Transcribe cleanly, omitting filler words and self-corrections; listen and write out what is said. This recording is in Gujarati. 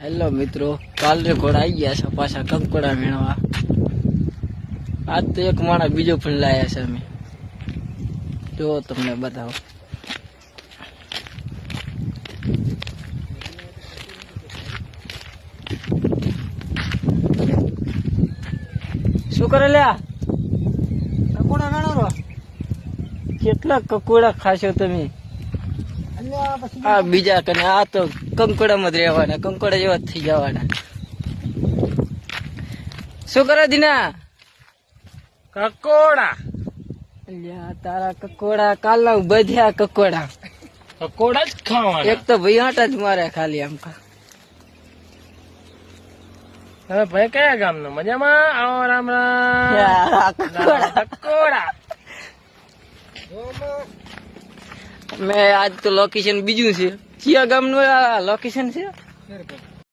હેલો મિત્રો, કાલ ઘોડા આવી ગયા છે પાછા કંકોડા વીણવા. આજ તો એક માણસ બીજો પણ લાયા છે અમે. જો તમને બતાવો. શું કરે લ્યા? કકોડા વેણો કેટલા કકોડા ખાશો તમે? આ બીજા કને આ તો કંકોડામાં જ રહેવાના, કંકોડા જેવા જ થઈ જવાના. શું કરે દીના? કકોડા અલ્યા તારા કકોડા કાલના બધ્યા કકોડા. કકોડા જ ખાવાના. એક તો ભાઈ આટા જ મારે ખાલી આમ. હવે ભાઈ કયા ગામનો? મજામાં? આવો રામ રામ. યાર, કકોડા મેં આજ તો લોકેશન બીજું છે. કયા ગામનું આ લોકેશન છે?